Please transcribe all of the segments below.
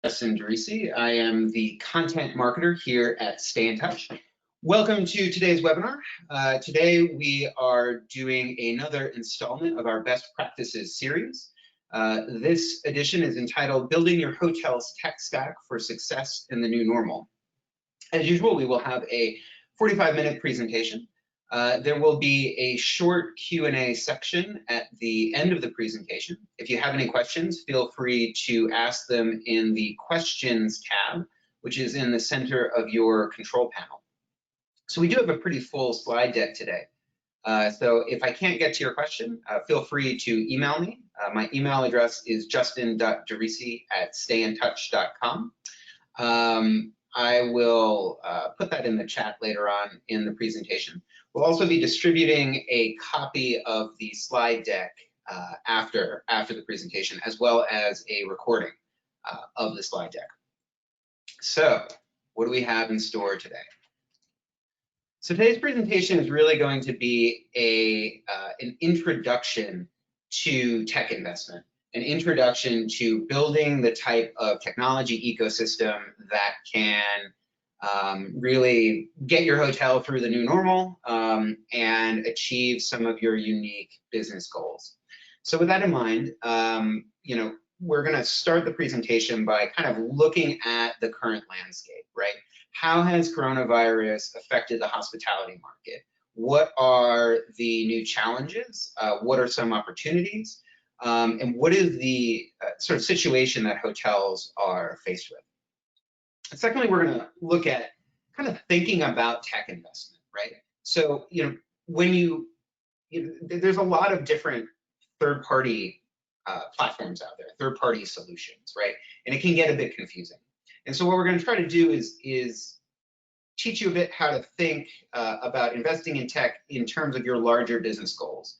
Justin Derisi. I am the content marketer here at Stay in Touch. Welcome to today's webinar. Today we are doing another installment of our best practices series. This edition is entitled Building Your Hotel's Tech Stack for Success in the New Normal. As usual, we will have a 45-minute presentation. There will be a short Q&A section at the end of the presentation. If you have any questions, feel free to ask them in the questions tab, which is in the center of your control panel. So we do have a pretty full slide deck today. So if I can't get to your question, feel free to email me. My email address is justin.derisi@stayintouch.com. I will put that in the chat later on in the presentation. We'll also be distributing a copy of the slide deck after the presentation, as well as a recording of the slide deck. So what do we have in store today? So today's presentation is really going to be an introduction to tech investment, an introduction to building the type of technology ecosystem that can really get your hotel through the new normal and achieve some of your unique business goals. So with that in mind, we're going to start the presentation by kind of looking at the current landscape, right? How has coronavirus affected the hospitality market? What are the new challenges? What are some opportunities? And what is the sort of situation that hotels are faced with? And secondly, we're going to look at kind of thinking about tech investment, right? So, when there's a lot of different third-party platforms out there, third-party solutions, right? And it can get a bit confusing. And so what we're going to try to do is teach you a bit how to think about investing in tech in terms of your larger business goals,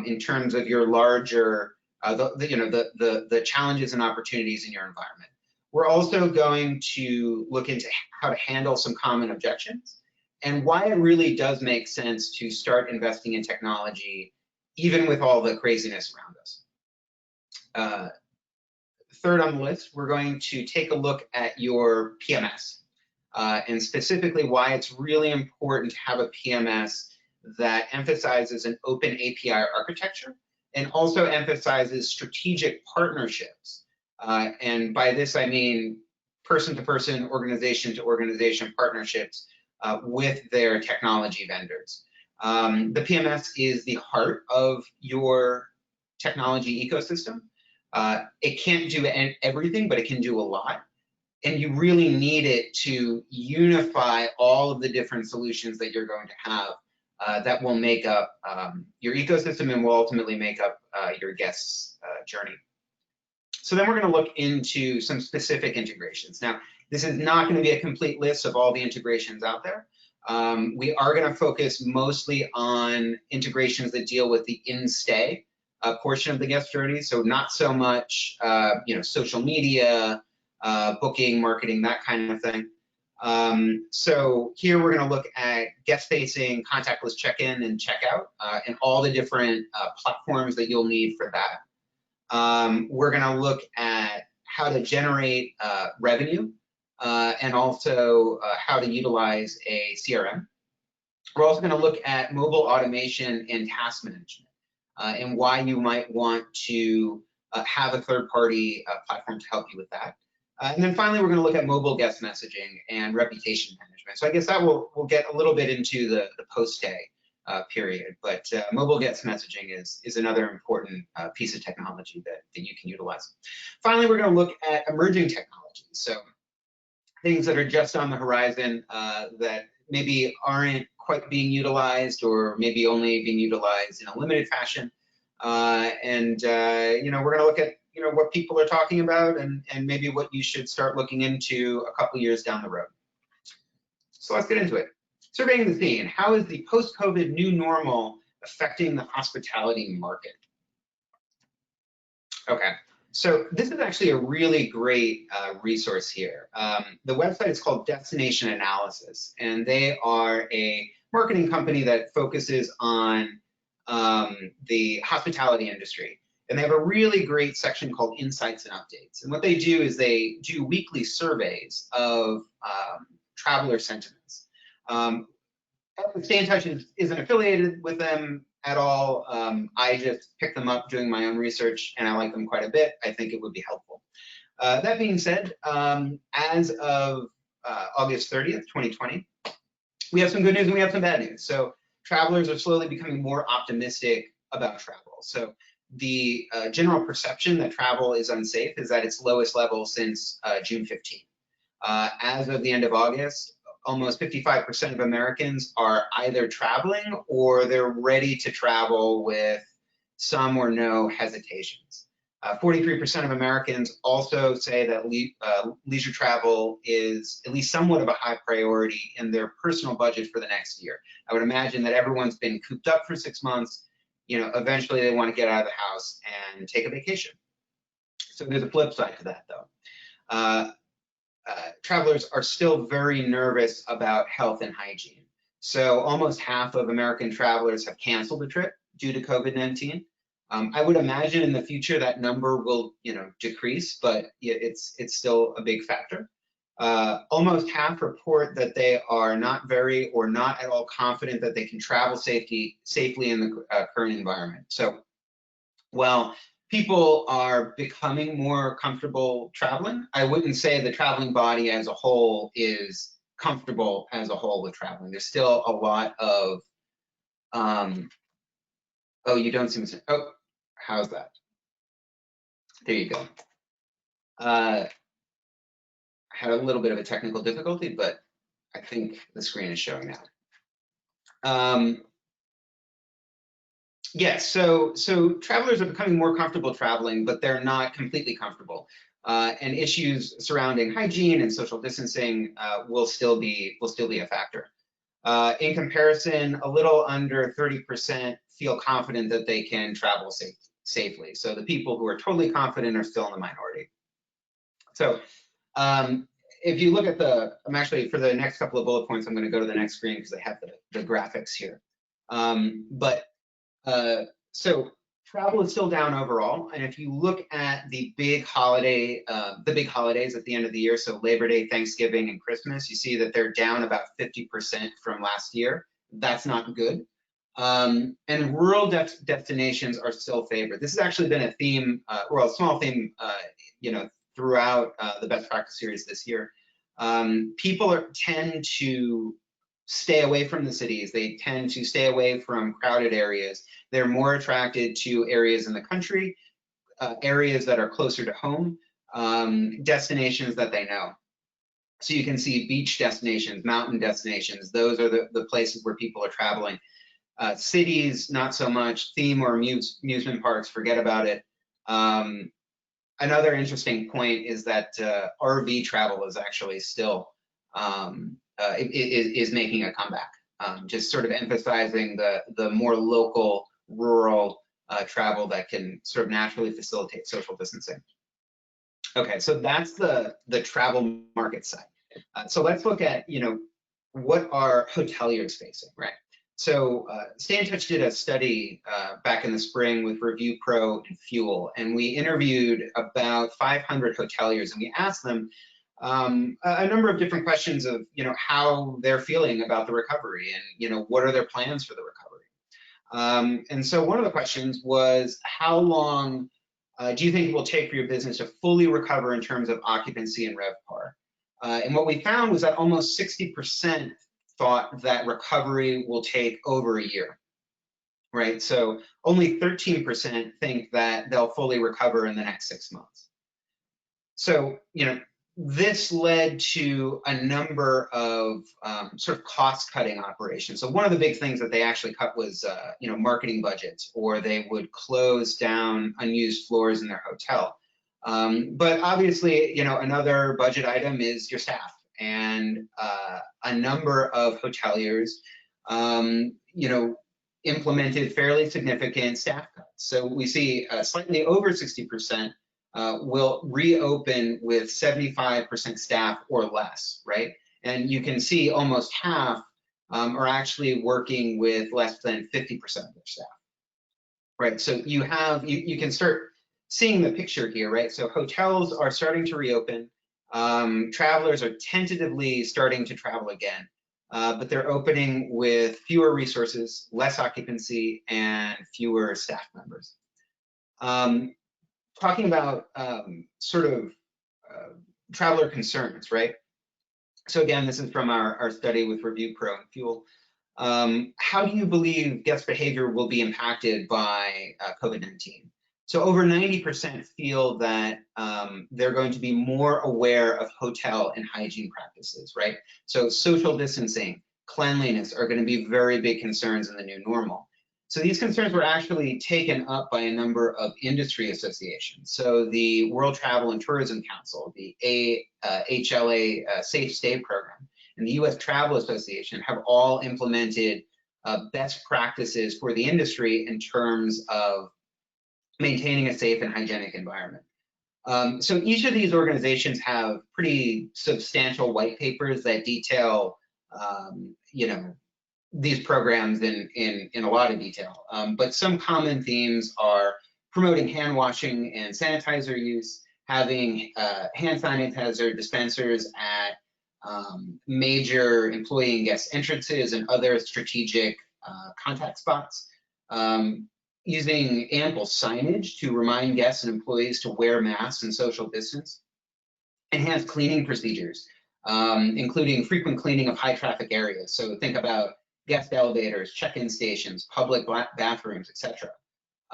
in terms of your larger, the challenges and opportunities in your environment. We're also going to look into how to handle some common objections and why it really does make sense to start investing in technology, even with all the craziness around us. Third on the list, we're going to take a look at your PMS and specifically why it's really important to have a PMS that emphasizes an open API architecture and also emphasizes strategic partnerships. And by this, I mean person-to-person, organization-to-organization partnerships with their technology vendors. The PMS is the heart of your technology ecosystem. It can't do everything, but it can do a lot. And you really need it to unify all of the different solutions that you're going to have that will make up your ecosystem and will ultimately make up your guests' journey. So then we're going to look into some specific integrations. Now, this is not going to be a complete list of all the integrations out there. We are going to focus mostly on integrations that deal with the in-stay portion of the guest journey. So not so much, social media, booking, marketing, that kind of thing. So here we're going to look at guest-facing, contactless check-in and check-out, and all the different platforms that you'll need for that. We're going to look at how to generate revenue and also how to utilize a CRM. We're also going to look at mobile automation and task management and why you might want to have a third-party platform to help you with that. And then finally, we're going to look at mobile guest messaging and reputation management. So I guess that we'll get a little bit into the post-stay period, but mobile guest messaging is another important piece of technology that you can utilize. Finally, we're going to look at emerging technologies. So things that are just on the horizon that maybe aren't quite being utilized or maybe only being utilized in a limited fashion. We're going to look at what people are talking about and maybe what you should start looking into a couple years down the road. So let's get into it. Surveying the scene. How is the post-COVID new normal affecting the hospitality market? Okay, so this is actually a really great resource here. The website is called Destination Analysis, and they are a marketing company that focuses on the hospitality industry. And they have a really great section called Insights and Updates. And what they do is they do weekly surveys of traveler sentiments. Stay in Touch isn't affiliated with them at all. I just picked them up doing my own research, and I like them quite a bit. I think it would be helpful. That being said, as of August 30th, 2020, we have some good news and we have some bad news. So travelers are slowly becoming more optimistic about travel. So the general perception that travel is unsafe is at its lowest level since June 15th. As of the end of August, almost 55% of Americans are either traveling or they're ready to travel with some or no hesitations. 43% of Americans also say that leisure travel is at least somewhat of a high priority in their personal budget for the next year. I would imagine that everyone's been cooped up for 6 months. You know, eventually they want to get out of the house and take a vacation. So there's a flip side to that, though. Travelers are still very nervous about health and hygiene. So almost half of American travelers have canceled a trip due to COVID-19. I would imagine in the future that number will, decrease, but it's still a big factor. Almost half report that they are not very or not at all confident that they can travel safely in the current environment. So, while people are becoming more comfortable traveling, I wouldn't say the traveling body as a whole is comfortable as a whole with traveling. There's still a lot of, oh, you don't seem to, oh, how's that? There you go. I had a little bit of a technical difficulty, but I think the screen is showing now. Yes, so travelers are becoming more comfortable traveling, but they're not completely comfortable. And issues surrounding hygiene and social distancing will still be a factor. In comparison, a little under 30% feel confident that they can travel safely. So the people who are totally confident are still in the minority. So if you look at I'm actually, for the next couple of bullet points, I'm going to go to the next screen because I have the graphics here. So travel is still down overall, and if you look at the big holidays at the end of the year, so Labor Day, Thanksgiving, and Christmas, you see that they're down about 50% from last year. That's not good. And rural destinations are still favored. This has actually been a theme, or a small theme, throughout the best practice series this year. People tend to stay away from the cities. They tend to stay away from crowded areas. They're more attracted to areas in the country, areas that are closer to home, destinations that they know. So you can see beach destinations, mountain destinations. Those are the places where people are traveling. Cities, not so much. Theme or amusement parks, forget about it. Another interesting point is that RV travel is actually still is making a comeback, just sort of emphasizing the more local, rural travel that can sort of naturally facilitate social distancing. Okay, so that's the travel market side. So let's look at, what are hoteliers facing, right? So Stay in Touch did a study back in the spring with Review Pro and Fuel, and we interviewed about 500 hoteliers, and we asked them a number of different questions of, how they're feeling about the recovery and, what are their plans for the recovery. And so one of the questions was, how long do you think it will take for your business to fully recover in terms of occupancy and RevPAR? And what we found was that almost 60% thought that recovery will take over a year, right? So only 13% think that they'll fully recover in the next 6 months. So, this led to a number of sort of cost-cutting operations. So one of the big things that they actually cut was, marketing budgets, or they would close down unused floors in their hotel. But obviously, another budget item is your staff. And a number of hoteliers, implemented fairly significant staff cuts. So we see slightly over 60% will reopen with 75% staff or less, right? And you can see almost half are actually working with less than 50% of their staff. right? So you have, you can start seeing the picture here, right? So hotels are starting to reopen. Travelers are tentatively starting to travel again, but they're opening with fewer resources, less occupancy, and fewer staff members. Talking about sort of traveler concerns, right? So again, this is from our study with Review Pro and Fuel. How do you believe guest behavior will be impacted by COVID-19? So over 90% feel that they're going to be more aware of hotel and hygiene practices, right? So social distancing, cleanliness are going to be very big concerns in the new normal. So these concerns were actually taken up by a number of industry associations. So the World Travel and Tourism Council, the HLA Safe Stay Program, and the US Travel Association have all implemented best practices for the industry in terms of maintaining a safe and hygienic environment. So each of these organizations have pretty substantial white papers that detail, you know, these programs in a lot of detail. But some common themes are promoting hand washing and sanitizer use, having hand sanitizer dispensers at major employee and guest entrances and other strategic contact spots, using ample signage to remind guests and employees to wear masks and social distance, enhanced cleaning procedures, including frequent cleaning of high traffic areas. So think about guest elevators, check-in stations, public bathrooms, etc.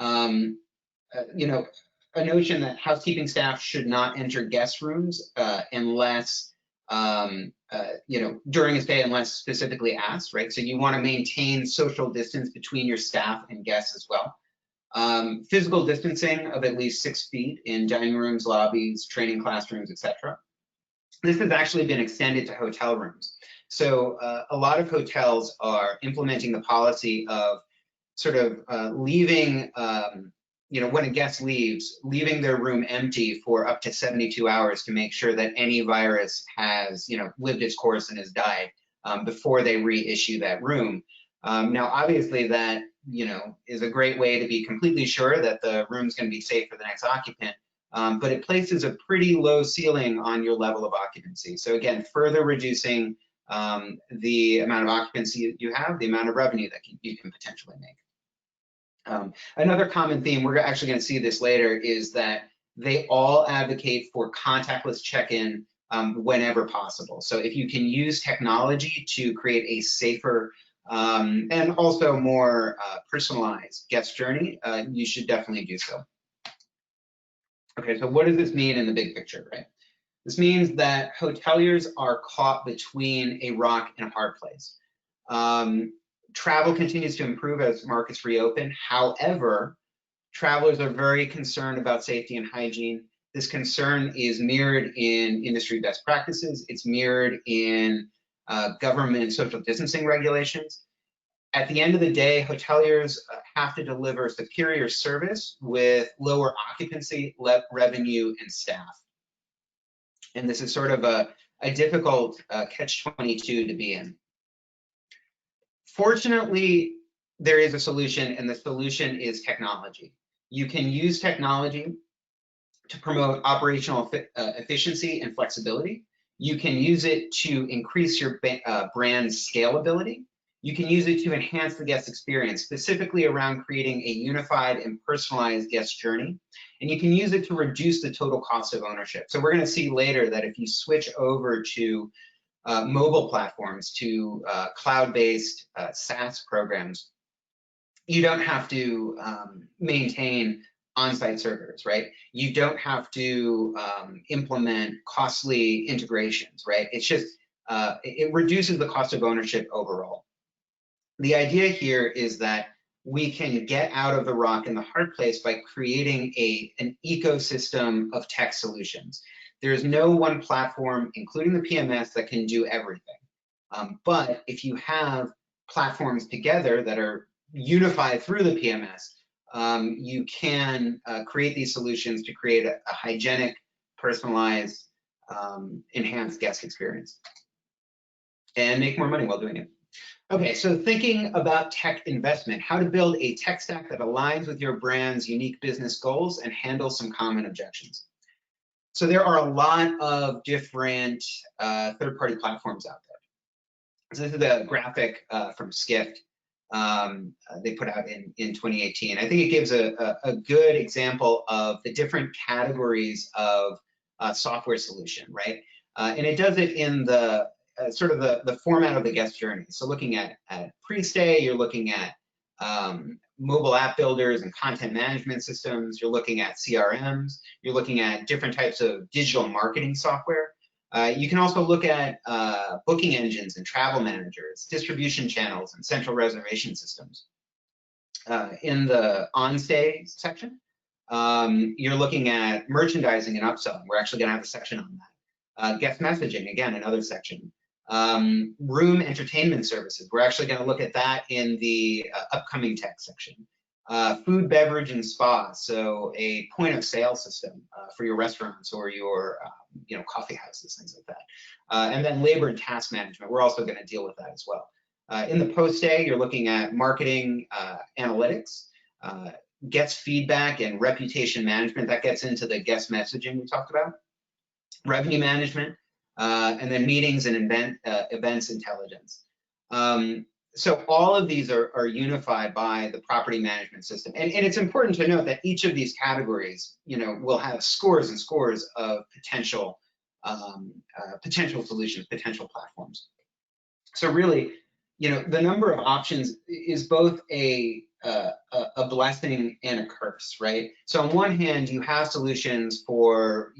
You know, a notion that housekeeping staff should not enter guest rooms unless, you know, during a stay unless specifically asked, right? So you want to maintain social distance between your staff and guests as well. Physical distancing of at least 6 feet in dining rooms, lobbies, training classrooms, etc. This has actually been extended to hotel rooms. So a lot of hotels are implementing the policy of sort of leaving, you know, when a guest leaves, leaving their room empty for up to 72 hours to make sure that any virus has, you know, lived its course and has died before they reissue that room. Now, obviously that, you know, is a great way to be completely sure that the room's going to be safe for the next occupant. But it places a pretty low ceiling on your level of occupancy. So again, further reducing the amount of occupancy you have, the amount of revenue that you can potentially make. Another common theme, we're actually going to see this later, is that they all advocate for contactless check-in whenever possible. So if you can use technology to create a safer and also more personalized guest journey, you should definitely do so. Okay, so what does this mean in the big picture, right? This means that hoteliers are caught between a rock and a hard place. Travel continues to improve as markets reopen. However, travelers are very concerned about safety and hygiene. This concern is mirrored in industry best practices. It's mirrored in government social distancing regulations. At the end of the day, hoteliers have to deliver superior service with lower occupancy, revenue, and staff. And this is sort of a difficult catch-22 to be in. Fortunately, there is a solution, and the solution is technology. You can use technology to promote operational efficiency and flexibility. You can use it to increase your brand scalability. You can use it to enhance the guest experience, specifically around creating a unified and personalized guest journey. And you can use it to reduce the total cost of ownership. So we're going to see later that if you switch over to mobile platforms, to cloud-based SaaS programs, you don't have to maintain on-site servers, right? You don't have to implement costly integrations, right? It's just, it reduces the cost of ownership overall. The idea here is that we can get out of the rock and the hard place by creating an ecosystem of tech solutions. There's no one platform, including the PMS, that can do everything. But if you have platforms together that are unified through the PMS, you can create these solutions to create a hygienic, personalized, enhanced guest experience and make more money while doing it. Okay, so thinking about tech investment, how to build a tech stack that aligns with your brand's unique business goals and handles some common objections. So there are a lot of different third-party platforms out there. So this is a graphic from Skift they put out in 2018. I think it gives a good example of the different categories of software solution, right? And it does it in the sort of the format of the guest journey. So looking at pre-stay, you're looking at mobile app builders and content management systems, you're looking at CRMs, you're looking at different types of digital marketing software. You can also look at booking engines and travel managers, distribution channels, and central reservation systems. In the on-stay section, you're looking at merchandising and upselling. We're actually going to have a section on that. Guest messaging, again, another section. Room entertainment services. We're actually going to look at that in the upcoming tech section. Food, beverage, and spa. So a point of sale system for your restaurants or your coffee houses, things like that. And then labor and task management. We're also going to deal with that as well. In the post-stay, you're looking at marketing analytics, guest feedback, and reputation management. That gets into the guest messaging we talked about. Revenue management, and then meetings and events intelligence. So all of these are unified by the property management system. And it's important to note that each of these categories, will have scores and scores of potential solutions, potential platforms. So really, the number of options is both a blessing and a curse, right? So on one hand, you have solutions for,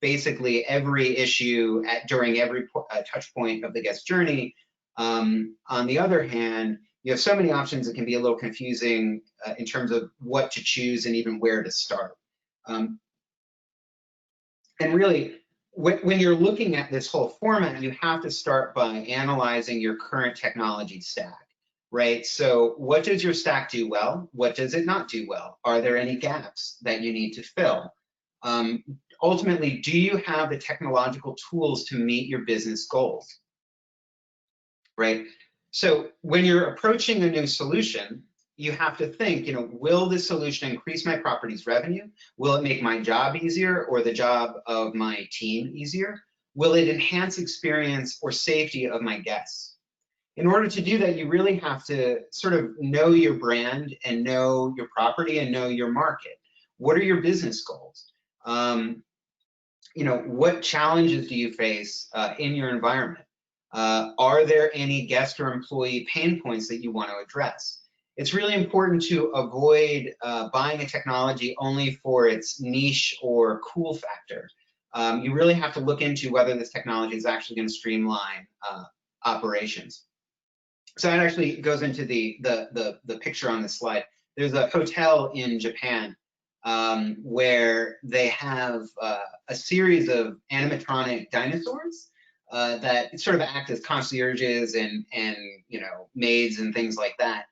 basically every issue during every touch point of the guest journey. On the other hand, you have so many options, it can be a little confusing in terms of what to choose and even where to start. And really, when you're looking at this whole format, you have to start by analyzing your current technology stack, right? So what does your stack do well? What does it not do well? Are there any gaps that you need to fill? Ultimately, do you have the technological tools to meet your business goals, right? So when you're approaching a new solution, you have to think, will this solution increase my property's revenue? Will it make my job easier or the job of my team easier? Will it enhance experience or safety of my guests? In order to do that, you really have to sort of know your brand and know your property and know your market. What are your business goals? What challenges do you face in your environment? Are there any guest or employee pain points that you want to address? It's really important to avoid buying a technology only for its niche or cool factor. You really have to look into whether this technology is actually going to streamline operations. So that actually goes into the picture on this slide. There's a hotel in Japan where they have a series of animatronic dinosaurs that sort of act as concierges and maids and things like that.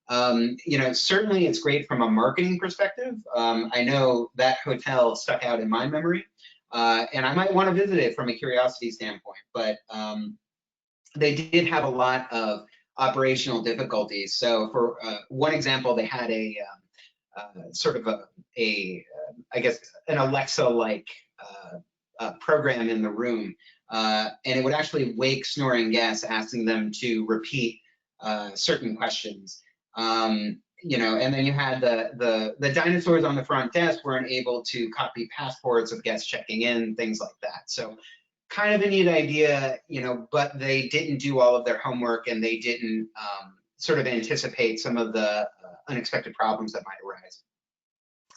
Certainly it's great from a marketing perspective. I know that hotel stuck out in my memory, and I might want to visit it from a curiosity standpoint, but they did have a lot of operational difficulties. So for one example, they had a sort of I guess an Alexa-like program in the room, and it would actually wake snoring guests, asking them to repeat certain questions. And then you had the dinosaurs on the front desk weren't able to copy passports of guests checking in, things like that. So kind of a neat idea, but they didn't do all of their homework and they didn't sort of anticipate some of the unexpected problems that might arise.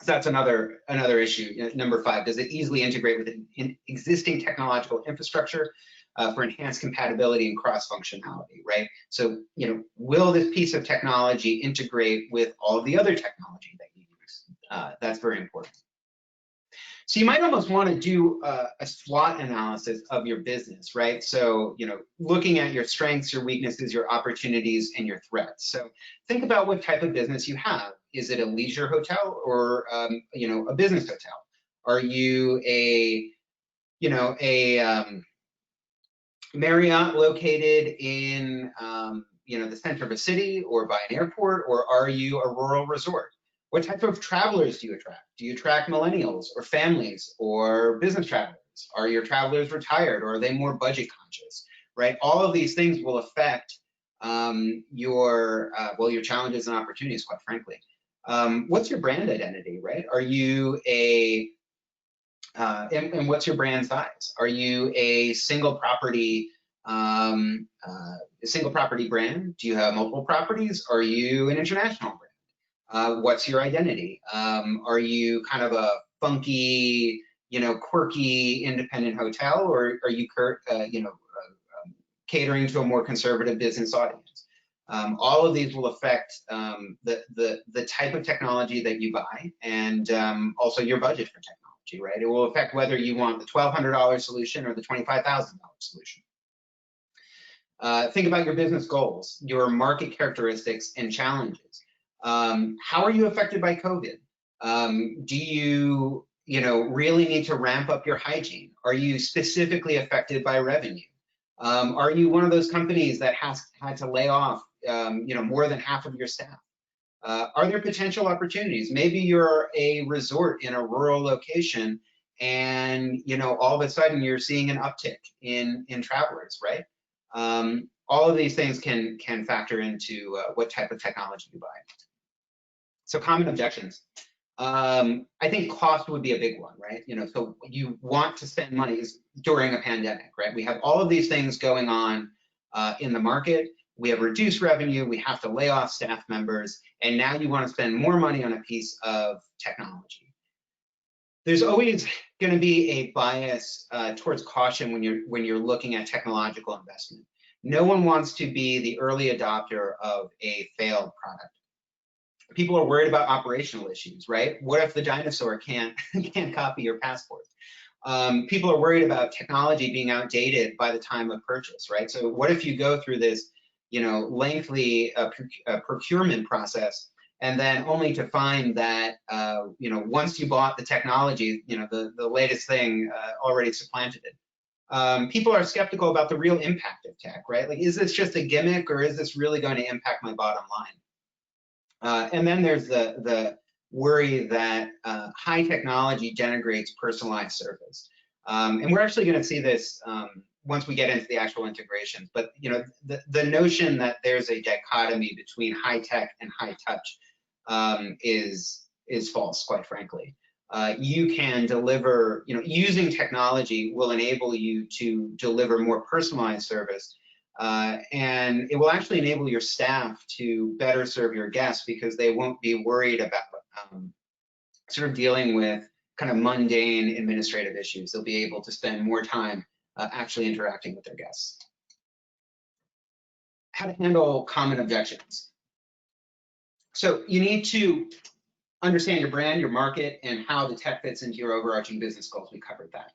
So that's another issue. Number 5, does it easily integrate with an existing technological infrastructure for enhanced compatibility and cross-functionality, right? So, will this piece of technology integrate with all of the other technology that you use? That's very important. So you might almost want to do a SWOT analysis of your business, right? So, looking at your strengths, your weaknesses, your opportunities, and your threats. So think about what type of business you have. Is it a leisure hotel or, a business hotel? Are you a Marriott located in, the center of a city or by an airport, or are you a rural resort? What type of travelers do you attract? Do you attract millennials or families or business travelers? Are your travelers retired, or are they more budget conscious, right? All of these things will affect your challenges and opportunities, quite frankly. What's your brand identity, right? Are you and what's your brand size? Are you a single property brand? Do you have multiple properties? Are you an international brand? What's your identity? Are you kind of a funky, quirky independent hotel, or are you, catering to a more conservative business audience? All of these will affect the type of technology that you buy, and also your budget for technology, right? It will affect whether you want the $1,200 solution or the $25,000 solution. Think about your business goals, your market characteristics and challenges. How are you affected by COVID? Do you, really need to ramp up your hygiene? Are you specifically affected by revenue? Are you one of those companies that had to lay off, more than half of your staff? Are there potential opportunities? Maybe you're a resort in a rural location, and all of a sudden you're seeing an uptick in travelers, right? All of these things can factor into what type of technology you buy. So common objections. I think cost would be a big one, right? So you want to spend money during a pandemic, right? We have all of these things going on in the market. We have reduced revenue. We have to lay off staff members, and now you want to spend more money on a piece of technology. There's always going to be a bias towards caution when you're looking at technological investment. No one wants to be the early adopter of a failed product. People are worried about operational issues, right? What if the dinosaur can't copy your passport? People are worried about technology being outdated by the time of purchase, right? So what if you go through this, lengthy procurement process, and then only to find that, once you bought the technology, the latest thing already supplanted it. People are skeptical about the real impact of tech, right? Like, is this just a gimmick, or is this really going to impact my bottom line? And then there's the worry that high technology denigrates personalized service. And we're actually going to see this once we get into the actual integrations. But the notion that there's a dichotomy between high tech and high touch is false, quite frankly. You can deliver, using technology will enable you to deliver more personalized service. And it will actually enable your staff to better serve your guests, because they won't be worried about sort of dealing with kind of mundane administrative issues. They'll be able to spend more time actually interacting with their guests. How to handle common objections. So you need to understand your brand, your market, and how the tech fits into your overarching business goals. We covered that.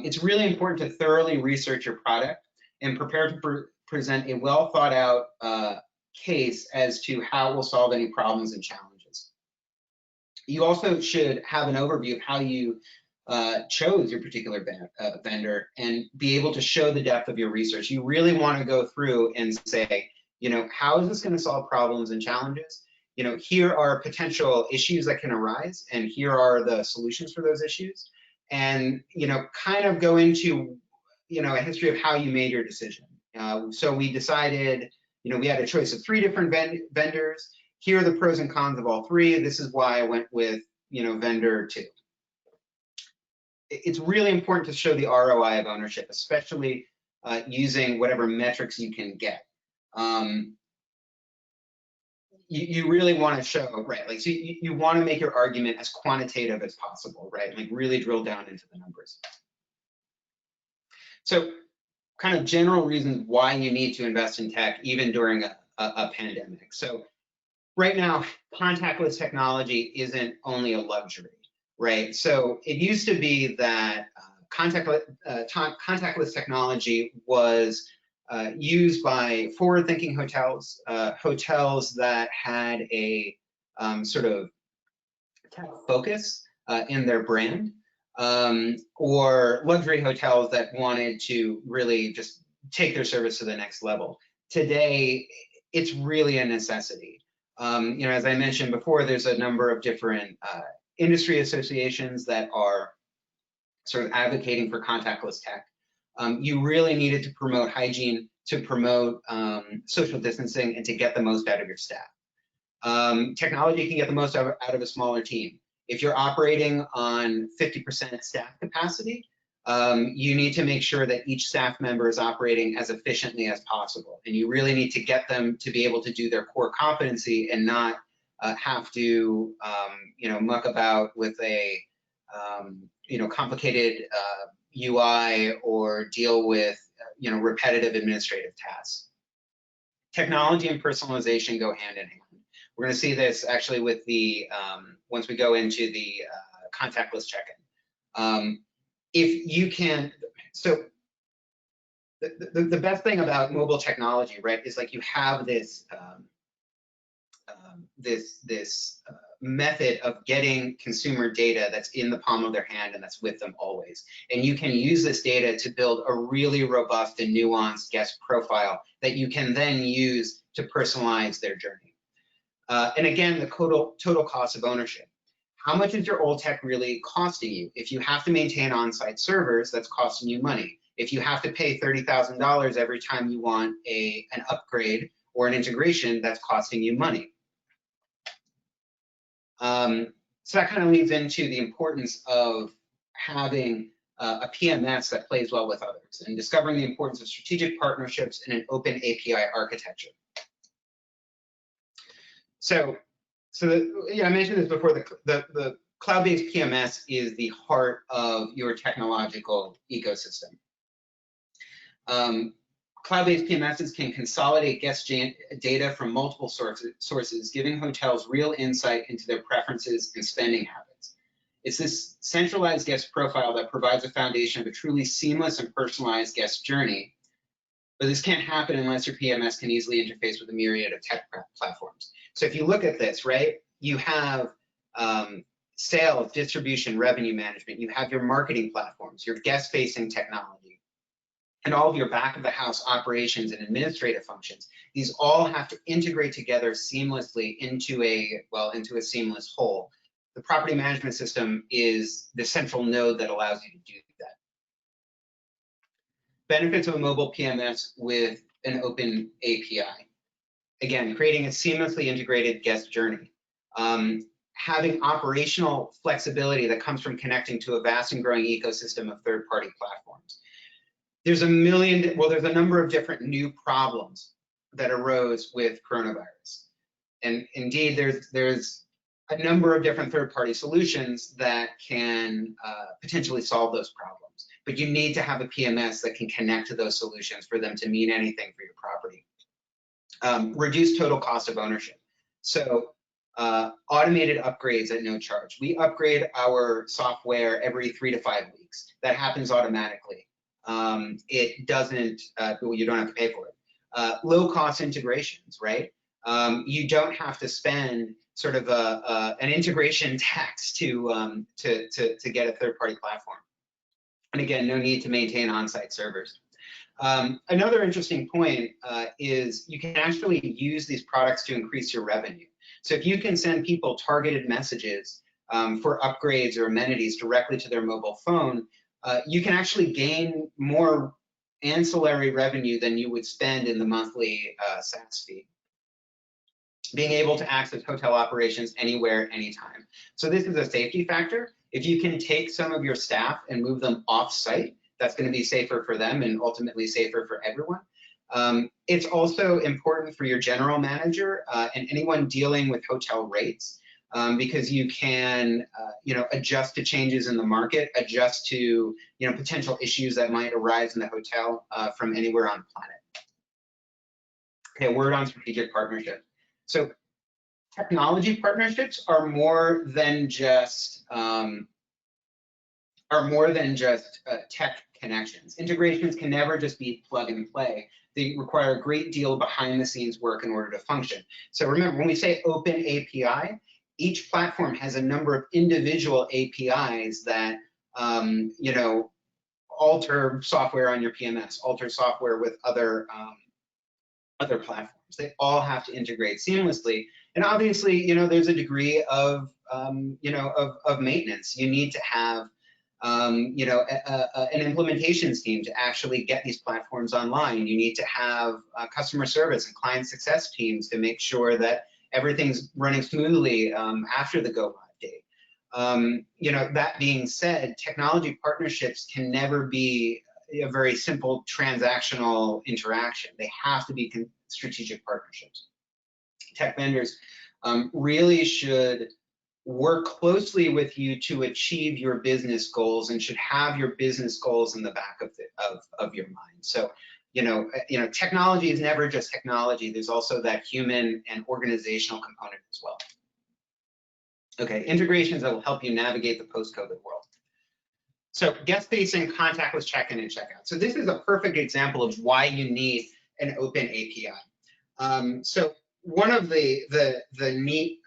It's really important to thoroughly research your product and prepare to present a well thought out case as to how it will solve any problems and challenges. You also should have an overview of how you chose your particular vendor, and be able to show the depth of your research. You really want to go through and say, how is this going to solve problems and challenges? Here are potential issues that can arise, and here are the solutions for those issues. And, kind of go into, a history of how you made your decision. So we decided, we had a choice of 3 different vendors. Here are the pros and cons of all 3. This is why I went with, vendor 2. It's really important to show the ROI of ownership, especially using whatever metrics you can get. You really want to show, right? Like, so you want to make your argument as quantitative as possible, right? Like, really drill down into the numbers. So, kind of general reasons why you need to invest in tech, even during a pandemic. So, right now, contactless technology isn't only a luxury, right? So, it used to be that contactless technology was used by forward-thinking hotels, hotels that had a sort of tech focus in their brand, or luxury hotels that wanted to really just take their service to the next level. Today, it's really a necessity. As I mentioned before, there's a number of different industry associations that are sort of advocating for contactless tech. You really needed to promote hygiene, to promote social distancing, and to get the most out of your staff. Technology can get the most out of a smaller team. If you're operating on 50% staff capacity, you need to make sure that each staff member is operating as efficiently as possible. And you really need to get them to be able to do their core competency and not have to, muck about with a, complicated UI or deal with, repetitive administrative tasks. Technology and personalization go hand in hand. We're going to see this actually with the, once we go into the contactless check-in. If you can, so the best thing about mobile technology, right, is like you have this method of getting consumer data that's in the palm of their hand and that's with them always. And you can use this data to build a really robust and nuanced guest profile that you can then use to personalize their journey. And again, the total cost of ownership. How much is your old tech really costing you? If you have to maintain on-site servers, that's costing you money. If you have to pay $30,000 every time you want an upgrade or an integration, that's costing you money. So that kind of leads into the importance of having a PMS that plays well with others and discovering the importance of strategic partnerships and an open API architecture. So I mentioned this before, the cloud-based PMS is the heart of your technological ecosystem. Cloud-based PMSs can consolidate guest data from multiple sources, giving hotels real insight into their preferences and spending habits. It's this centralized guest profile that provides a foundation of a truly seamless and personalized guest journey. But this can't happen unless your PMS can easily interface with a myriad of tech platforms. So if you look at this, right, you have sales, distribution, revenue management, you have your marketing platforms, your guest-facing technology, and all of your back of the house operations and administrative functions. These all have to integrate together seamlessly into a seamless whole. The property management system is the central node that allows you to do that. Benefits of a mobile PMS with an open API. Again, creating a seamlessly integrated guest journey. Having operational flexibility that comes from connecting to a vast and growing ecosystem of third-party platforms. There's a number of different new problems that arose with coronavirus. And indeed, there's a number of different third-party solutions that can potentially solve those problems. But you need to have a PMS that can connect to those solutions for them to mean anything for your property. Reduce total cost of ownership. So automated upgrades at no charge. We upgrade our software every 3 to 5 weeks. That happens automatically. It doesn't, you don't have to pay for it. Low cost integrations, right? You don't have to spend sort of an integration tax to get a third-party platform. And again, no need to maintain on-site servers. Another interesting point is you can actually use these products to increase your revenue. So if you can send people targeted messages for upgrades or amenities directly to their mobile phone, you can actually gain more ancillary revenue than you would spend in the monthly SaaS fee. Being able to access hotel operations anywhere, anytime. So this is a safety factor. If you can take some of your staff and move them off-site, that's going to be safer for them and ultimately safer for everyone. It's also important for your general manager and anyone dealing with hotel rates because you can, adjust to changes in the market, adjust to, potential issues that might arise in the hotel from anywhere on the planet. Okay, a word on strategic partnership. So technology partnerships are more than just tech connections. Integrations can never just be plug and play. They require a great deal behind the scenes work in order to function. So remember, when we say open API, each platform has a number of individual APIs that alter software on your PMS, alter software with other platforms. platforms. They all have to integrate seamlessly. And obviously, you know, there's a degree of, you know, of maintenance. You need to have, you know, an implementations team to actually get these platforms online. You need to have customer service and client success teams to make sure that everything's running smoothly after the go live date. You know, that being said, technology partnerships can never be a very simple transactional interaction. They have to be strategic partnerships. Tech vendors really should work closely with you to achieve your business goals and should have your business goals in the back of your mind. So, you know, technology is never just technology. There's also that human and organizational component as well. Okay, integrations that will help you navigate the post-COVID world. So guest-facing contactless check-in and checkout. So this is a perfect example of why you need an open API. So one of the neat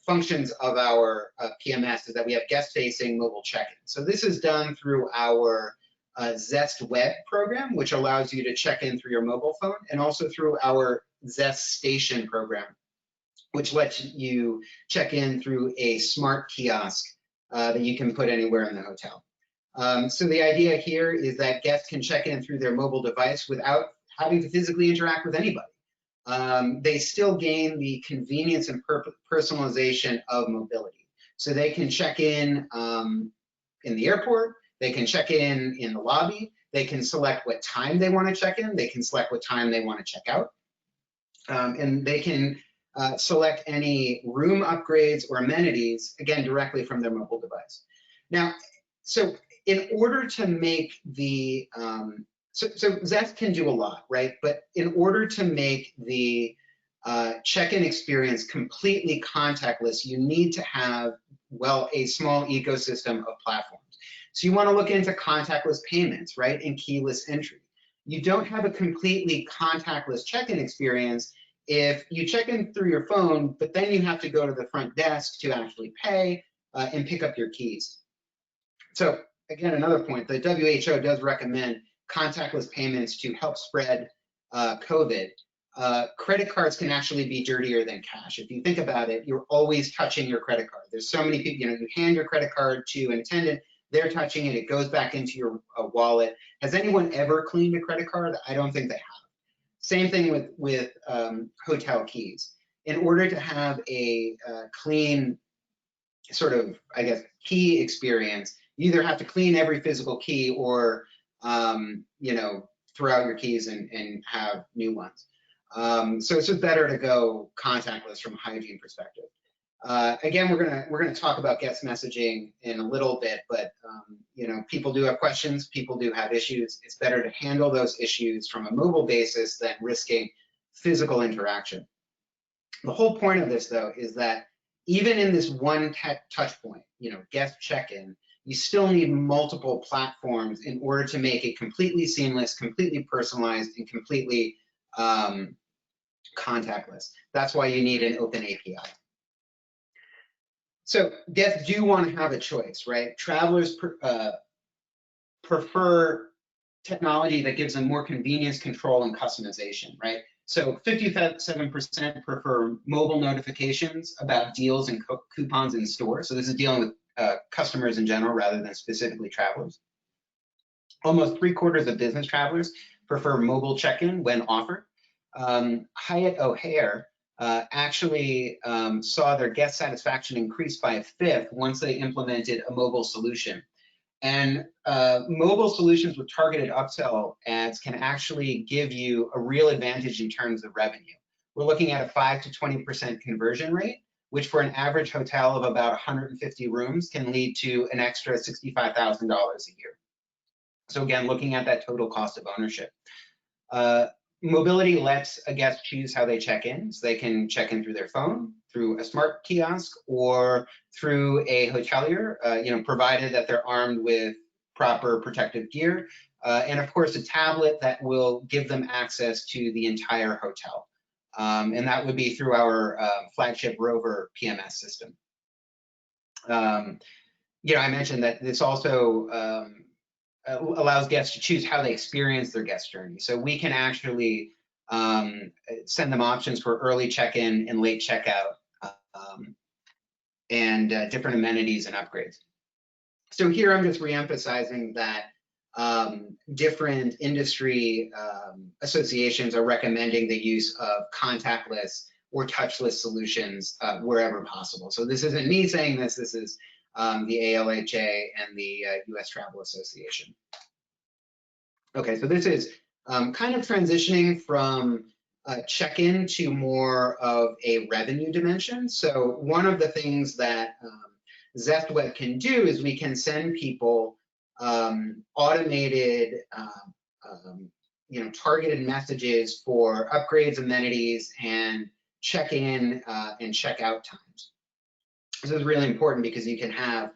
functions of our PMS is that we have guest-facing mobile check-in. So this is done through our Zest Web program, which allows you to check in through your mobile phone, and also through our Zest Station program, which lets you check in through a smart kiosk that you can put anywhere in the hotel. So the idea here is that guests can check in through their mobile device without having to physically interact with anybody. They still gain the convenience and personalization of mobility. So they can check in the airport, they can check in the lobby, they can select what time they want to check in, they can select what time they want to check out, and they can select any room upgrades or amenities, again, directly from their mobile device. Now, so in order to make the, so Zest can do a lot, right? But in order to make the check-in experience completely contactless, you need to have, well, a small ecosystem of platforms. So you want to look into contactless payments, right, and keyless entry. You don't have a completely contactless check-in experience if you check in through your phone, but then you have to go to the front desk to actually pay and pick up your keys. So again, another point, the WHO does recommend contactless payments to help spread COVID. Credit cards can actually be dirtier than cash. If you think about it, you're always touching your credit card. There's so many people, you know, you hand your credit card to an attendant, they're touching it, it goes back into your wallet. Has anyone ever cleaned a credit card? I don't think they have. Same thing with hotel keys. In order to have a clean sort of, I guess, key experience, you either have to clean every physical key or, you know, throw out your keys and have new ones. So it's just better to go contactless from a hygiene perspective. Again, we're gonna talk about guest messaging in a little bit, but you know, people do have questions, people do have issues. It's better to handle those issues from a mobile basis than risking physical interaction. The whole point of this, though, is that even in this one touch point, you know, guest check-in, you still need multiple platforms in order to make it completely seamless, completely personalized, and completely contactless. That's why you need an open API. So guests do want to have a choice, right? Travelers prefer technology that gives them more convenience, control, and customization, right? So 57% prefer mobile notifications about deals and coupons in stores. So this is dealing with customers in general rather than specifically travelers. Almost 3/4 of business travelers prefer mobile check-in when offered. Hyatt O'Hare actually saw their guest satisfaction increase by 1/5 once they implemented a mobile solution. And mobile solutions with targeted upsell ads can actually give you a real advantage in terms of revenue. We're looking at a 5 to 20% conversion rate, which for an average hotel of about 150 rooms can lead to an extra $65,000 a year. So again, looking at that total cost of ownership. Mobility lets a guest choose how they check in. So they can check in through their phone, through a smart kiosk, or through a hotelier, you know, provided that they're armed with proper protective gear. And of course, a tablet that will give them access to the entire hotel. And that would be through our flagship Rover PMS system. You know, I mentioned that this also allows guests to choose how they experience their guest journey. So we can actually send them options for early check-in and late checkout, and different amenities and upgrades. So here I'm just reemphasizing that different industry associations are recommending the use of contactless or touchless solutions wherever possible. So this isn't me saying this, this is the ALHA and the US Travel Association. Okay, so this is kind of transitioning from check-in to more of a revenue dimension. So one of the things that ZestWeb can do is we can send people automated, targeted messages for upgrades, amenities, and check-in and check-out times. This is really important because you can have,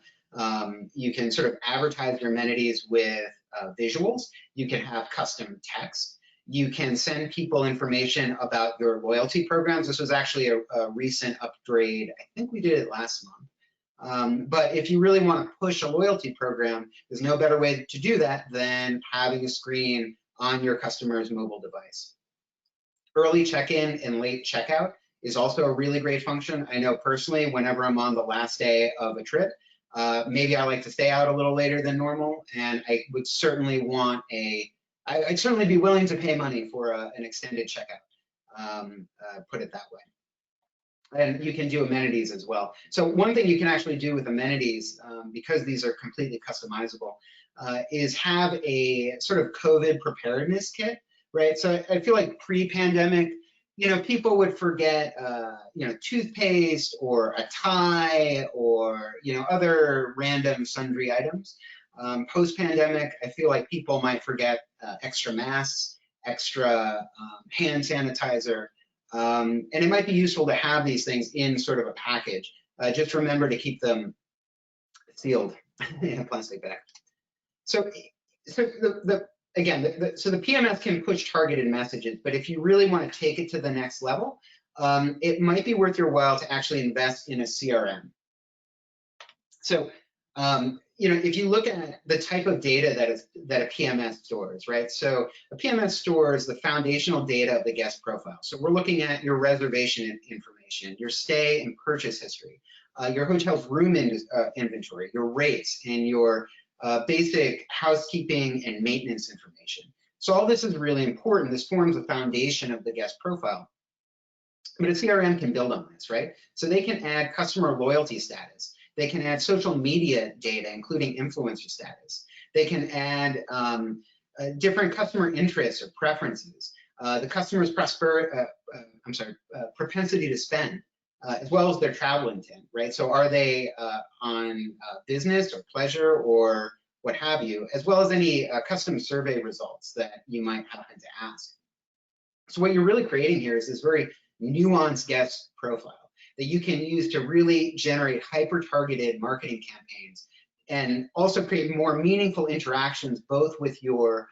you can sort of advertise your amenities with visuals. You can have custom text. You can send people information about your loyalty programs. This was actually a recent upgrade. I think we did it last month. But if you really want to push a loyalty program, there's no better way to do that than having a screen on your customer's mobile device. Early check-in and late checkout is also a really great function. I know personally, whenever I'm on the last day of a trip, maybe I like to stay out a little later than normal, and I would certainly want I'd certainly be willing to pay money for an extended checkout, put it that way. And you can do amenities as well. So one thing you can actually do with amenities, because these are completely customizable, is have a sort of COVID preparedness kit, right? So I feel like pre-pandemic, people would forget, toothpaste or a tie or, other random sundry items. Post-pandemic, I feel like people might forget extra masks, extra hand sanitizer, and it might be useful to have these things in sort of a package. Just remember to keep them sealed in a plastic bag. So the PMS can push targeted messages, but if you really want to take it to the next level, it might be worth your while to actually invest in a CRM. So, if you look at the type of data that a PMS stores, right? So a PMS stores the foundational data of the guest profile. So we're looking at your reservation information, your stay and purchase history, your hotel's room inventory, your rates, and your basic housekeeping and maintenance information. So all this is really important. This forms the foundation of the guest profile. But a CRM can build on this, right? So they can add customer loyalty status. They can add social media data, including influencer status. They can add different customer interests or preferences, the customer's propensity to spend, as well as their travel intent, right? So are they on business or pleasure or what have you, as well as any custom survey results that you might happen to ask. So what you're really creating here is this very nuanced guest profile that you can use to really generate hyper-targeted marketing campaigns and also create more meaningful interactions both with your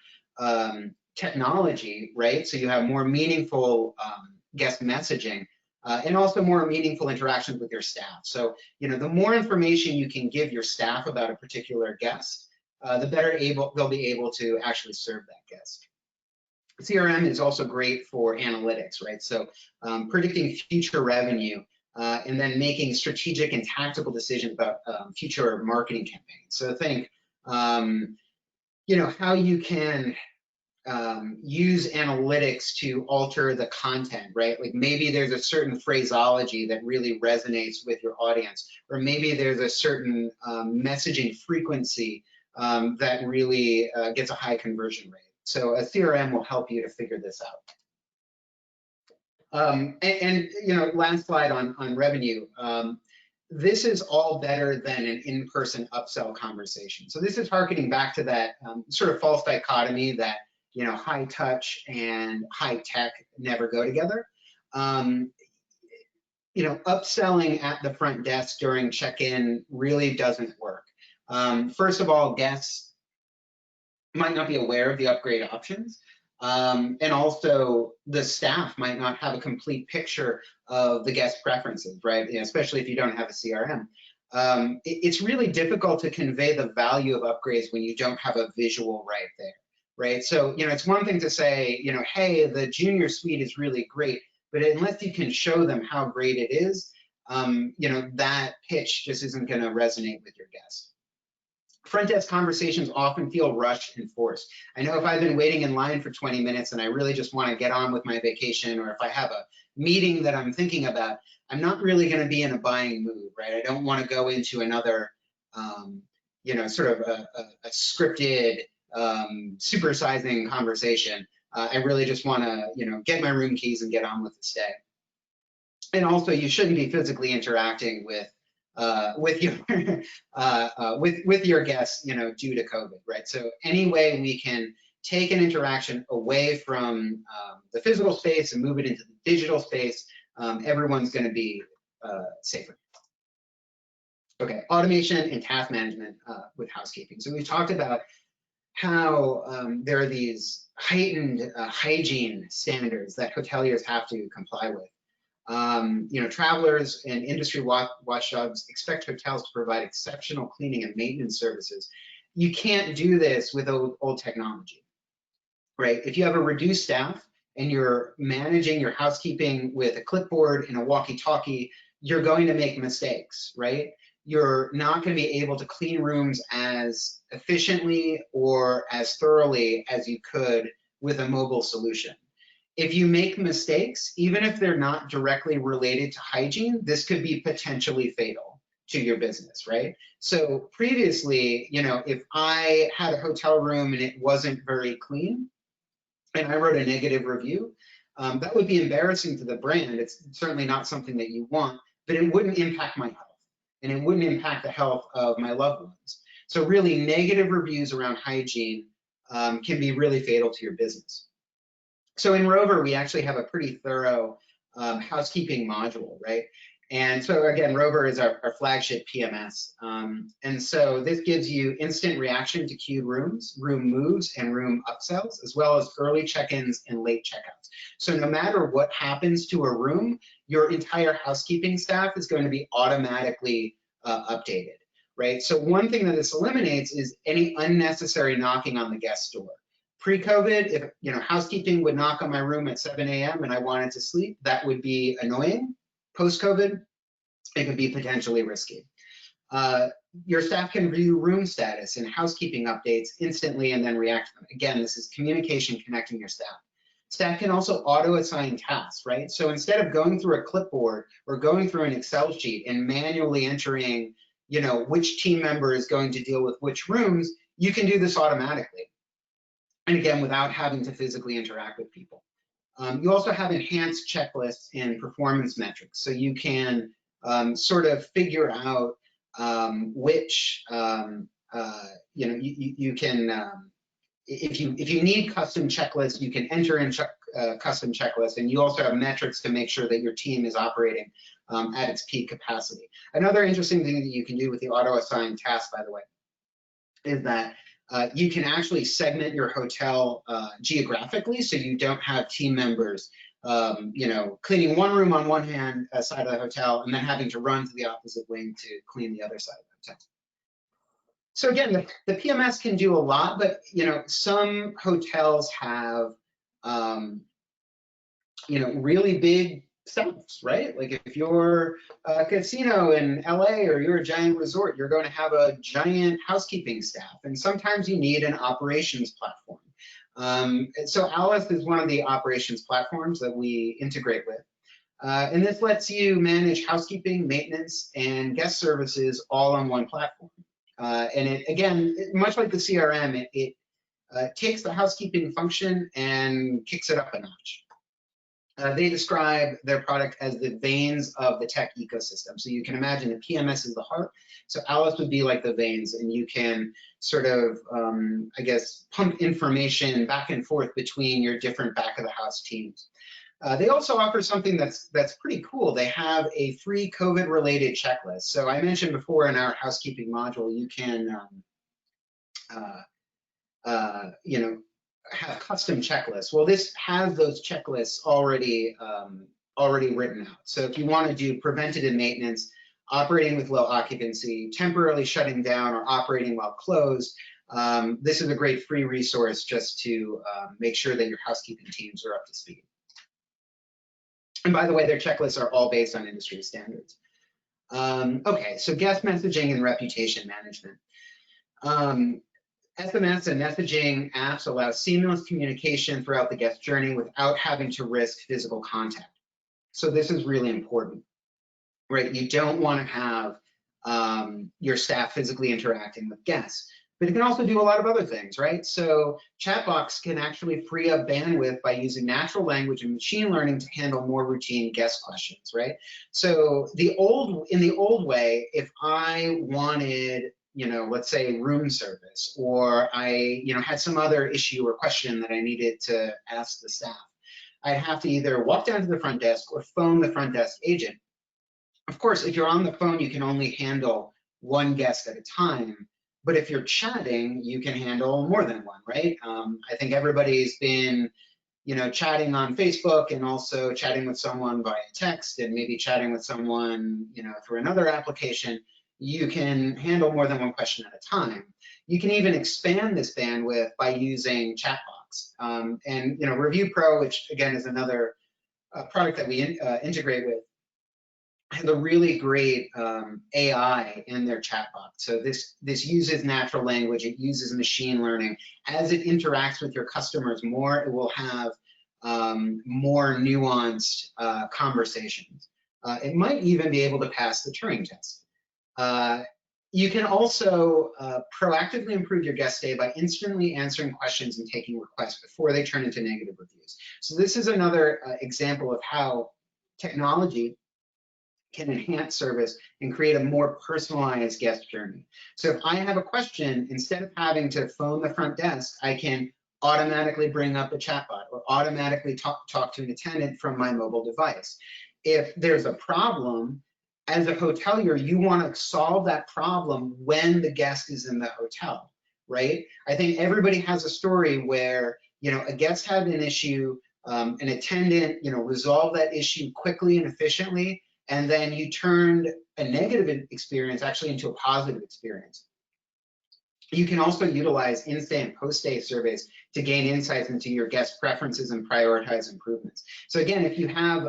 technology, right? So you have more meaningful guest messaging and also more meaningful interactions with your staff. So, the more information you can give your staff about a particular guest, the better they'll be able to actually serve that guest. CRM is also great for analytics, right? So predicting future revenue and then making strategic and tactical decisions about future marketing campaigns. So think, how you can use analytics to alter the content, right? Like maybe there's a certain phraseology that really resonates with your audience, or maybe there's a certain messaging frequency that really gets a high conversion rate. So a CRM will help you to figure this out. Last slide on revenue. This is all better than an in-person upsell conversation. So this is harkening back to that sort of false dichotomy that high touch and high tech never go together. Upselling at the front desk during check-in really doesn't work. First of all, guests might not be aware of the upgrade options. And also the staff might not have a complete picture of the guest preferences, right? Especially if you don't have a CRM. It's really difficult to convey the value of upgrades when you don't have a visual right there. right? So, it's one thing to say, hey, the junior suite is really great, but unless you can show them how great it is, that pitch just isn't going to resonate with your guest. Front desk conversations often feel rushed and forced. I know if I've been waiting in line for 20 minutes and I really just want to get on with my vacation, or if I have a meeting that I'm thinking about, I'm not really going to be in a buying mood, right? I don't want to go into another, sort of a scripted, supersizing conversation. I really just want to, get my room keys and get on with the stay. And also, you shouldn't be physically interacting with your with your guests, due to COVID, right? So any way we can take an interaction away from the physical space and move it into the digital space, everyone's going to be safer. Okay, automation and task management with housekeeping. So we've talked about how there are these heightened hygiene standards that hoteliers have to comply with. Travelers and industry watchdogs expect hotels to provide exceptional cleaning and maintenance services. You can't do this with old technology, right? If you have a reduced staff and you're managing your housekeeping with a clipboard and a walkie-talkie, you're going to make mistakes, right? You're not going to be able to clean rooms as efficiently or as thoroughly as you could with a mobile solution. If you make mistakes, even if they're not directly related to hygiene, this could be potentially fatal to your business, right? So previously, if I had a hotel room and it wasn't very clean, and I wrote a negative review, that would be embarrassing to the brand. It's certainly not something that you want, but it wouldn't impact my health, and it wouldn't impact the health of my loved ones. So really, negative reviews around hygiene can be really fatal to your business. So in Rover, we actually have a pretty thorough housekeeping module, right? And so again, Rover is our flagship PMS. And so this gives you instant reaction to queued rooms, room moves, and room upsells, as well as early check-ins and late checkouts. So no matter what happens to a room, your entire housekeeping staff is going to be automatically updated, right? So one thing that this eliminates is any unnecessary knocking on the guest door. Pre-COVID, if housekeeping would knock on my room at 7 a.m. and I wanted to sleep, that would be annoying. Post-COVID, it could be potentially risky. Your staff can view room status and housekeeping updates instantly and then react to them. Again, this is communication connecting your staff. Staff can also auto-assign tasks, right? So instead of going through a clipboard or going through an Excel sheet and manually entering, which team member is going to deal with which rooms, you can do this automatically. And again, without having to physically interact with people. You also have enhanced checklists and performance metrics. So you can sort of figure out which, you can, if you need custom checklists, you can enter in custom checklists, and you also have metrics to make sure that your team is operating at its peak capacity. Another interesting thing that you can do with the auto-assigned tasks, by the way, is that you can actually segment your hotel geographically, so you don't have team members, cleaning one room on one side of the hotel and then having to run to the opposite wing to clean the other side of the hotel. So again, the PMS can do a lot, but some hotels have really big staffs, right? Like if you're a casino in LA or you're a giant resort, you're going to have a giant housekeeping staff, and sometimes you need an operations platform. So Alice is one of the operations platforms that we integrate with. And this lets you manage housekeeping, maintenance, and guest services all on one platform. And it, again, much like the CRM, it takes the housekeeping function and kicks it up a notch. They describe their product as the veins of the tech ecosystem. So you can imagine the PMS is the heart. So Alice would be like the veins, and you can sort of, I guess, pump information back and forth between your different back of the house teams. They also offer something that's pretty cool. They have a free COVID-related checklist. So I mentioned before in our housekeeping module, you can, have custom checklists. Well, this has those checklists already written out. So if you want to do preventative maintenance, operating with low occupancy, temporarily shutting down, or operating while closed, this is a great free resource just to make sure that your housekeeping teams are up to speed. And by the way, their checklists are all based on industry standards. Okay, so guest messaging and reputation management. SMS and messaging apps allow seamless communication throughout the guest journey without having to risk physical contact. So this is really important, right? You don't want to have your staff physically interacting with guests, but it can also do a lot of other things, right? So chatbots can actually free up bandwidth by using natural language and machine learning to handle more routine guest questions, right? So in the old way, if I wanted, let's say room service, or I, had some other issue or question that I needed to ask the staff, I'd have to either walk down to the front desk or phone the front desk agent. Of course, if you're on the phone, you can only handle one guest at a time. But if you're chatting, you can handle more than one, right? I think everybody's been, chatting on Facebook and also chatting with someone via text and maybe chatting with someone, through another application. You can handle more than one question at a time. You can even expand this bandwidth by using chatbots. And Review Pro, which again is another product that we integrate with, has a really great AI in their chatbot. So this uses natural language, it uses machine learning. As it interacts with your customers more, it will have more nuanced conversations. It might even be able to pass the Turing test. You can also proactively improve your guest stay by instantly answering questions and taking requests before they turn into negative reviews. So this is another example of how technology can enhance service and create a more personalized guest journey. So if I have a question, instead of having to phone the front desk, I can automatically bring up a chatbot or automatically talk to an attendant from my mobile device. If there's a problem, as a hotelier, you want to solve that problem when the guest is in the hotel, right? I think everybody has a story where, a guest had an issue, an attendant, resolved that issue quickly and efficiently, and then you turned a negative experience actually into a positive experience. You can also utilize in-stay and post-stay surveys to gain insights into your guest preferences and prioritize improvements. So again, if you have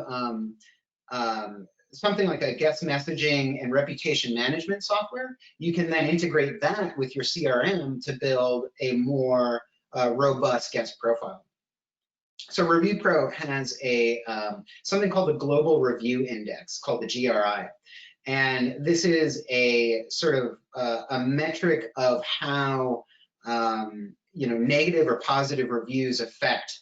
something like a guest messaging and reputation management software, you can then integrate that with your CRM to build a more robust guest profile. So Review Pro has something called the Global Review Index, called the GRI. And this is a sort of a metric of how negative or positive reviews affect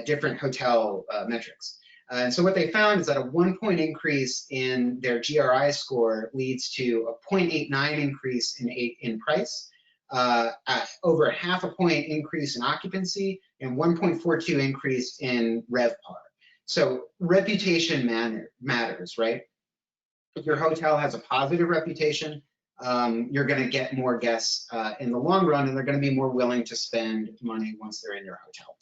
different hotel metrics. And so what they found is that a 1-point increase in their GRI score leads to a 0.89 increase in price, over a 0.5 point increase in occupancy, and 1.42 increase in RevPAR. So reputation matters, right? If your hotel has a positive reputation, you're going to get more guests in the long run, and they're going to be more willing to spend money once they're in your hotel.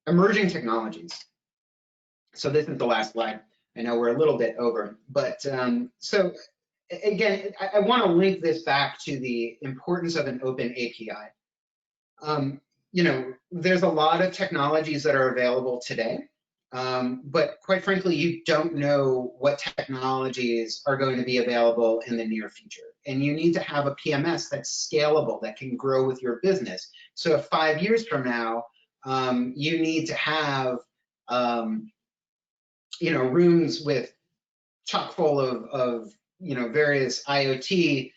Emerging technologies. So this is the last slide. I know we're a little bit over, but so again, I want to link this back to the importance of an open API. There's a lot of technologies that are available today, but quite frankly, you don't know what technologies are going to be available in the near future. And you need to have a PMS that's scalable, that can grow with your business. So if 5 years from now, you need to have rooms with chock full of various IoT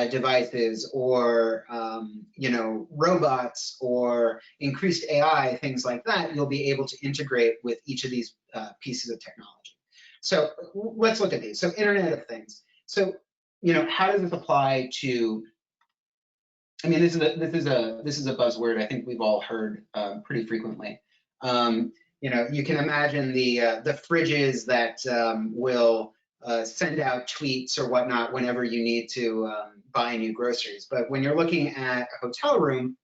devices, or robots, or increased AI, things like that, you'll be able to integrate with each of these pieces of technology. So let's look at these. So Internet of Things. So how does this apply to? I mean, this is a buzzword I think we've all heard pretty frequently. You can imagine the fridges that will send out tweets or whatnot whenever you need to buy new groceries. But when you're looking at a hotel room,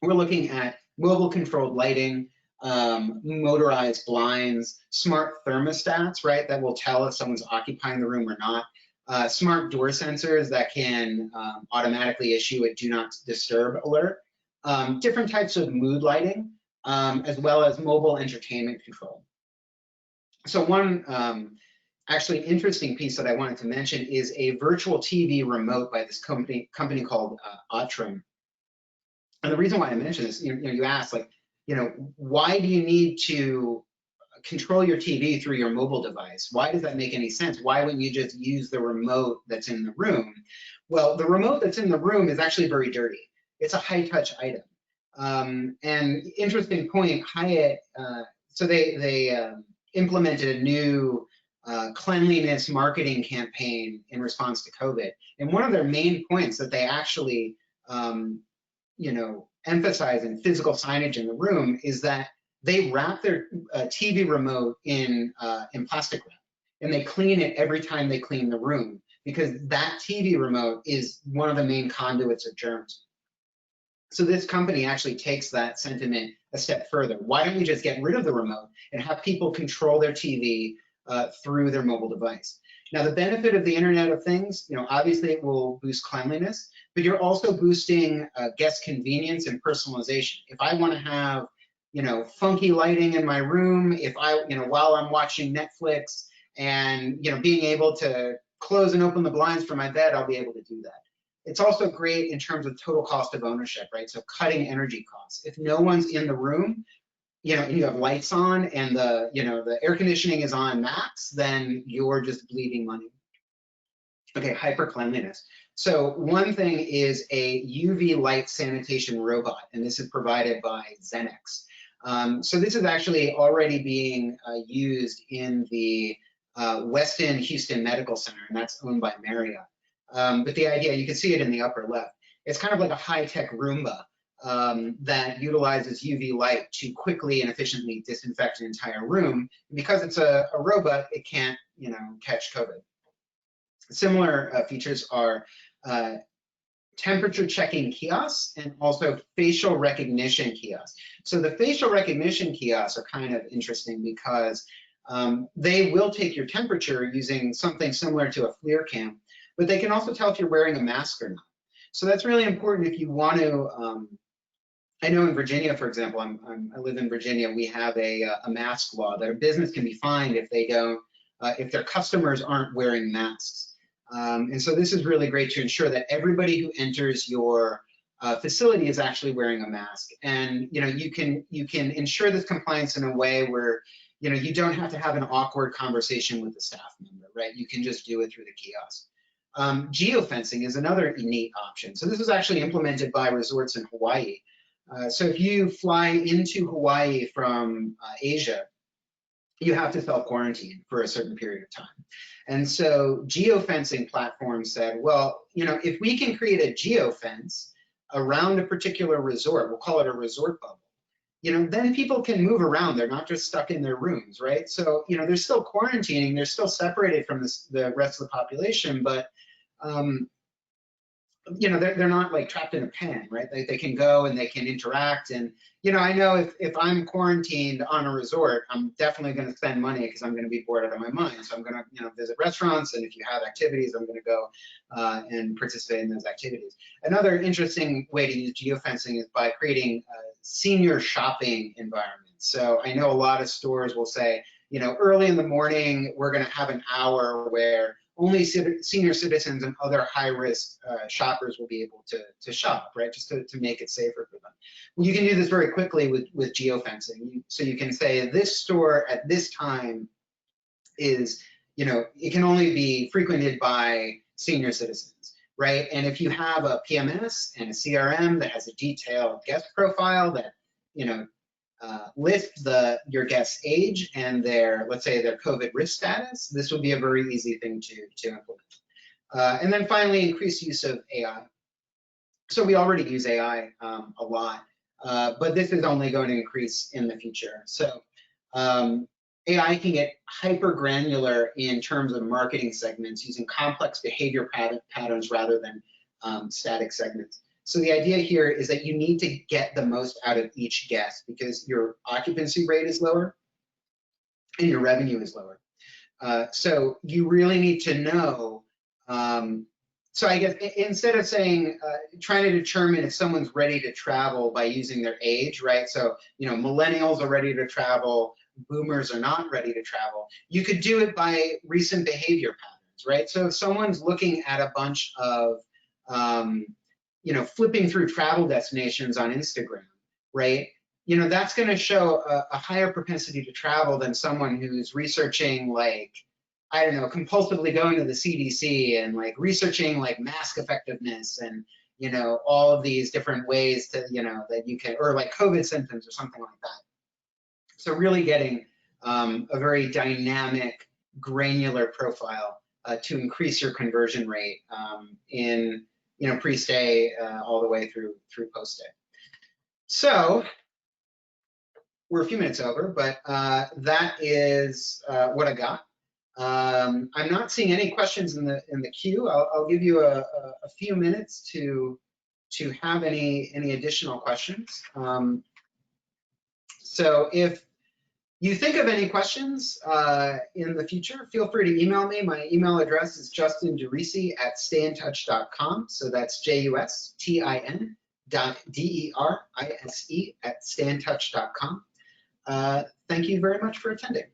we're looking at mobile controlled lighting, motorized blinds, smart thermostats, right, that will tell if someone's occupying the room or not. smart door sensors that can automatically issue a do not disturb alert, different types of mood lighting, as well as mobile entertainment control. So one actually interesting piece that I wanted to mention is a virtual TV remote by this company called Otrim. And the reason why I mention this, you ask, like, why do you need to control your TV through your mobile device? Why does that make any sense? Why wouldn't you just use the remote that's in the room? Well, the remote that's in the room is actually very dirty. It's a high-touch item. And interesting point, Hyatt, so they implemented a new cleanliness marketing campaign in response to COVID. And one of their main points that they actually, emphasize in physical signage in the room is that they wrap their TV remote in plastic wrap, and they clean it every time they clean the room, because that TV remote is one of the main conduits of germs. So this company actually takes that sentiment a step further. Why don't we just get rid of the remote and have people control their TV through their mobile device? Now, the benefit of the Internet of Things, obviously it will boost cleanliness, but you're also boosting guest convenience and personalization. If I want to have, funky lighting in my room, if I, while I'm watching Netflix and, being able to close and open the blinds for my bed, I'll be able to do that. It's also great in terms of total cost of ownership, right? So cutting energy costs. If no one's in the room, and you have lights on and the air conditioning is on max, then you're just bleeding money. Okay, hyper cleanliness. So one thing is a UV light sanitation robot, and this is provided by Xenex. So this is actually already being used in the Westin Houston Medical Center, and that's owned by Marriott. But the idea, you can see it in the upper left, it's kind of like a high-tech Roomba that utilizes UV light to quickly and efficiently disinfect an entire room. And because it's a robot, it can't, catch COVID. Similar features are temperature checking kiosks and also facial recognition kiosks. So the facial recognition kiosks are kind of interesting because they will take your temperature using something similar to a FLIR cam, but they can also tell if you're wearing a mask or not. So that's really important if you want to, I know in Virginia, for example, I live in Virginia, we have a mask law that a business can be fined if they don't, if their customers aren't wearing masks. And so this is really great to ensure that everybody who enters your facility is actually wearing a mask. And you can ensure this compliance in a way where you don't have to have an awkward conversation with the staff member, right? You can just do it through the kiosk. Geofencing is another neat option. So this was actually implemented by resorts in Hawaii. So if you fly into Hawaii from Asia, you have to self-quarantine for a certain period of time. And so geofencing platforms said, well, if we can create a geofence around a particular resort, we'll call it a resort bubble, then people can move around. They're not just stuck in their rooms, right? So, they're still quarantining, they're still separated from the rest of the population, but they're not like trapped in a pen, right? They can go and they can interact. And, I know if I'm quarantined on a resort, I'm definitely going to spend money because I'm going to be bored out of my mind. So I'm going to, visit restaurants. And if you have activities, I'm going to go and participate in those activities. Another interesting way to use geofencing is by creating senior shopping environments. So I know a lot of stores will say, early in the morning, we're going to have an hour where only senior citizens and other high-risk shoppers will be able to shop, right? Just to make it safer for them. Well, you can do this very quickly with geofencing. So you can say this store at this time is, it can only be frequented by senior citizens, right? And if you have a PMS and a CRM that has a detailed guest profile that, list your guest's age and let's say their COVID risk status, this would be a very easy thing to implement. And then finally, increased use of AI. So we already use AI a lot, but this is only going to increase in the future. So AI can get hyper granular in terms of marketing segments using complex behavior patterns rather than static segments. So the idea here is that you need to get the most out of each guest because your occupancy rate is lower and your revenue is lower. So you really need to know So I guess instead of saying, trying to determine if someone's ready to travel by using their age, right? So, millennials are ready to travel, boomers are not ready to travel. You could do it by recent behavior patterns, right? So if someone's looking at a bunch of, flipping through travel destinations on Instagram, right? That's going to show a higher propensity to travel than someone who's researching, like, I don't know, compulsively going to the CDC and like researching like mask effectiveness and, all of these different ways to, that you can, or like COVID symptoms or something like that. So really getting a very dynamic, granular profile to increase your conversion rate in, pre-stay all the way through post-stay. So we're a few minutes over, but that is what I got. I'm not seeing any questions in the queue. I'll give you a few minutes to have any additional questions. So if you think of any questions in the future, feel free to email me. My email address is justinderise@stayintouch.com. So that's justin.derise@stayintouch.com. Thank you very much for attending.